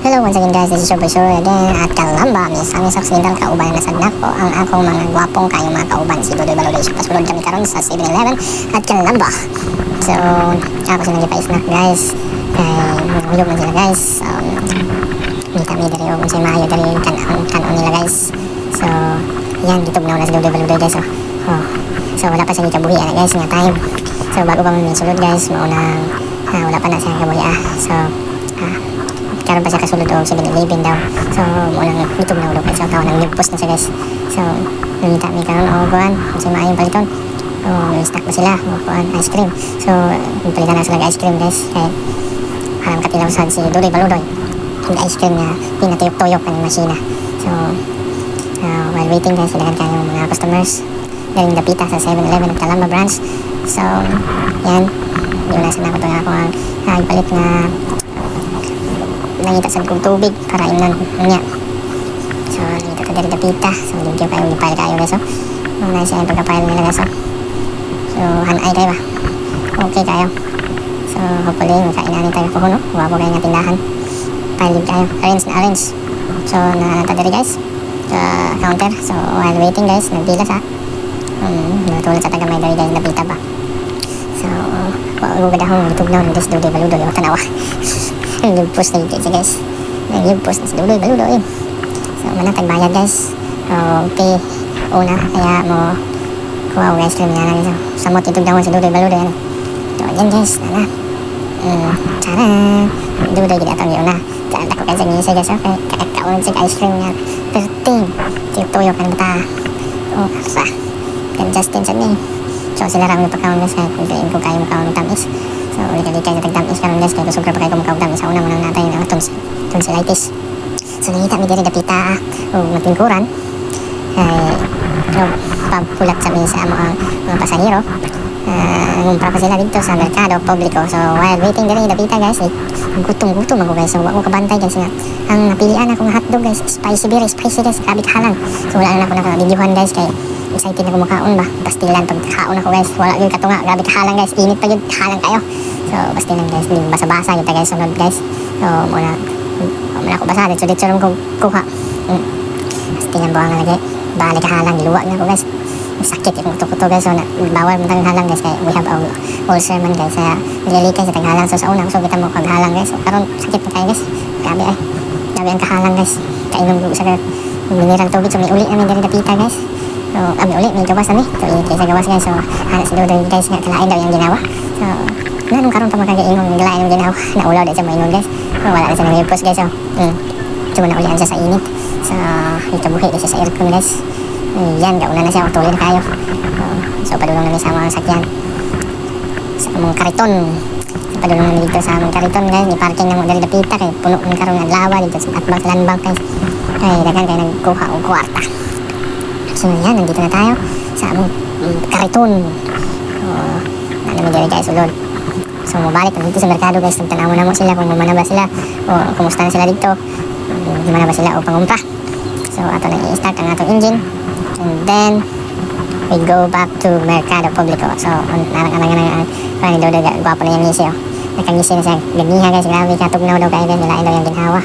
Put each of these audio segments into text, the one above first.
Hello once again guys, this is your boy Shuro again at kalamba misang occidental kauban na sad nako ang akong mga gwapong kayong mga kauban si Dodoy Baluloy. So pasulod kami karon sa 7-Eleven at kalamba. So ako sila gipa-snack guys kay huyog man sila guys. Hindi kami diri og unsay maayo diri kanon nila guys. So yan ditugnaw na si Dodoy Baluloy guys. So wala pa siya kabuhi guys nga time. So bago pa man sulod guys mauna wala pa na siya kabuhi So karon pa siya kasulod og 7-Eleven daw. So walang gutom na ulo kasi tawon nang post na siya guys. So nangita mi karon og kuan unsay maayong paliton. May stock na sila og kuan ice cream. So palitan na sila ice cream guys kay alam katilaw sad si Dodoy Baluloy ang ice cream na pinatuyok-tuyok ang masina. So while waiting guys sila kayong mga customers galing dapita sa 7-Eleven at Calamba branch. So yan yun na sana ko to ako ang palit na nangita sa kong tubig para inan niya. So nangita ka dari dapita. So ligyo kayo lipay kayo guys. So muna siya yung pagkapile nila guys. So hanay kayo ba? Okay kayo. So hopefully makainani tayo po no. Wapo kayo nga tindahan. Pile kayo. Arrange na arrange. So natadari guys sa counter. So while waiting guys nagpila sa natulad sa taga may dari guys dapita ba. So wag gadahong itugnaw ni Dodoy Baluloy o tanawa. Nag-post na yun guys. Nag-post na si Dodoy Baluloy. So manatag bayad guys. Okay. Una kaya mo kuha o guys cream nga guys. Samot itong dawon si Dodoy Baluloy. So yan guys. Tara. Dodoy gina atong yun na. Tara ko guys ang isa guys. Okay. Kakakaon si ice cream nga. Perting. Tuyo ka na bata. Sa. Kan Justin sa ni. So sila rami pagkaon guys. Kaya kung kayo makaon ng tamis. So ulit-ulit na tagtamis karon guys kaya kusog pa kayo kumakaw-tamis. Sa una mo nang natay ng tonsillitis. So nangita mi diri dapita o matingkuran ay papulat sa minsa mga pasahero. Ngumpra pa sila dito sa merkado publiko. So while waiting diri dapita guys gutom ako guys. So wako kabantay guys nga ang napilian akong hotdog guys spicy guys grabe kahalang. So wala na ako naka-videohan guys kay excited na kumakaon ba pastilan pag kaon ako guys wala gyud katunga grabe kahalang guys init pa gyud kahalang kayo. So pastilan guys din basa-basa kita guys sunod guys. So muna ako basa dito ron ko kuha pastilan buang lagi balik kahalang luwa na ako guys sakit yung kuto guys. So bawal mo tang halang guys kay we have our ulcer man guys kaya nilalika sa taghalang. So sa unang so kita mo kaghalang guys. So karon sakit pa kayo guys grabe ang kahalang guys kainom ko sa mineral tubig. So may uli namin diri dapita guys. So kami ulit may gawas kami. So kaysa gawas guys. So hanap si Dodoy guys nga kalain daw yung ginawa. So nanong karon pa magkagaingon ng kalain yung ginawa na ulaw dahil sa maingon guys. So wala na siya nag-post guys. So na ulihan siya sa init. So ikabuhi siya sa aircon guys. Yan gauna na siya utulin kayo. So padulong namin sa mga sakyan sa mga kariton. Padulong namin dito sa mga kariton guys. May parking na mo dali dapita kay puno ng karon nga lawa dito sa atbang sa landbank guys. Kay daghan kay nagkuha og kwarta. So yan, nandito na tayo sa among kariton. Namin diri guys ulod. So mabalik na dito sa merkado guys. Tanaw na mo sila kung mamana ba sila o kumusta na sila dito. Mamana ba sila o pangumpra. So ato na i-start ang atong engine. And then we go back to Mercado Publico. So narang parang ni Dodoy gwapo na yung ngisi nakangisi na siya ganiha guys. Grabe katugnaw daw kayo guys. Nilain daw yung ginhawa.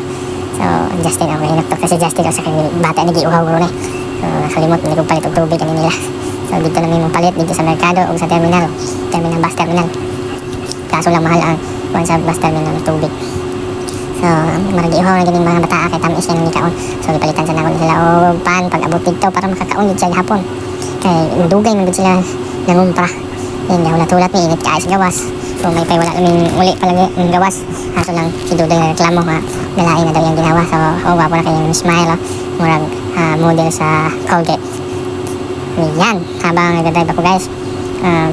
So Justin ako inuktok kasi Justin o sa kanyang bata nagiuhaw ko na So nakalimot hindi ko palit og tubig kami nila. So dito na may palit dito sa merkado o sa bus terminal. Kaso lang mahal ang kuan sa bus terminal ng tubig. So maragiuhaw na ganing mga bata kay tamis yan ni kaon. So gipalitan sa nakon sila og pan pag abot dito para makakaon dito sa hapon. Kay dugay man gud sila nangumpra. Yan ulat-ulat ni init kaay sa gawas. So may pay wala kaming uli palagi ng gawas. Kaso lang si Dodoy reklamo nga dalain na daw yung ginawa. So wapo na kayong smile murag model sa Colgate. Yan habang nagdadrive ako guys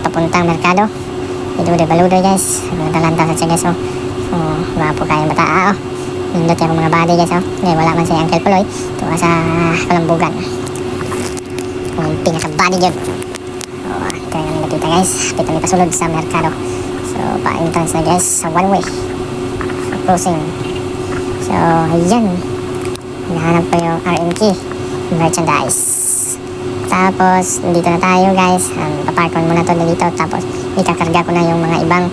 papuntang merkado si Dodoy Baluloy guys. Nagdalanta sa siya guys. So wapo kayong bata nindot yung mga body guys. Wala man si Uncle Puloy tuwa sa Kalambugan yung pinaka-body yun. So kaya namin nakita guys dito may pasulod sa merkado. So pa-entrance na guys sa one way. So closing. So ayan hinahanap ko yung RMK merchandise. Tapos dito na tayo guys. Paparkon muna to dito. Tapos ikakarga ko na yung mga ibang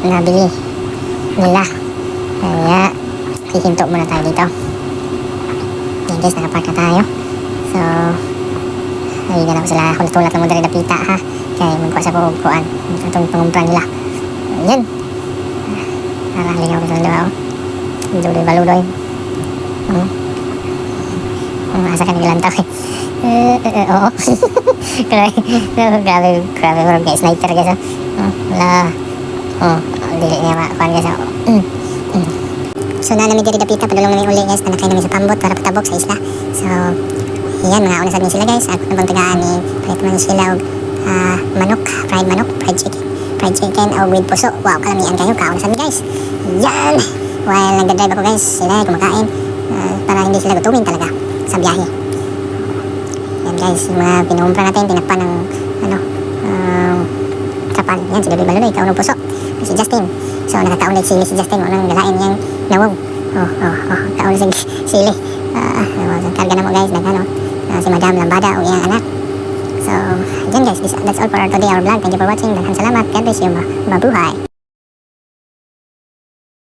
nabili nila. Kaya hihinto muna tayo dito. Yan guys, nakapark na tayo. So, ay na ako sila kulat-kulat lang mo dali dapita ha. Kaya magkuha sa kukuan. Itong pangumpra nila. Yan. Lingaw ko sa luwa. Duloy baludoy. Asa ka nilang tao oo. Grabe guys, sniper guys. Wala. Dili niya makuhan guys. So nalamig diri dapita, padulong namin uli guys, panakay namin sa pambot para patabok sa isla. So yan, mga una sa sila guys. At nabang tagaan ni palit man sila og manok, fried chicken o with puso. Wow, kalamian kayo, kauna sa guys. Yan! While nagdadrive ako guys, sila kumakain para hindi sila gutumin talaga sa biyahe. Yan guys, yung mga pinumpra natin, pinakpan ng kapal. Yan, si Luli Baluloy, kaunong puso. Si Justin. So nakakaon si Justin, unang galain niyang nawong. Kaon si sili. Karga na mo guys, si Madam Lambada o iyang anak. So, again guys, that's all for today our vlog. Thank you for watching. Salamat. God bless you. Mabuhay.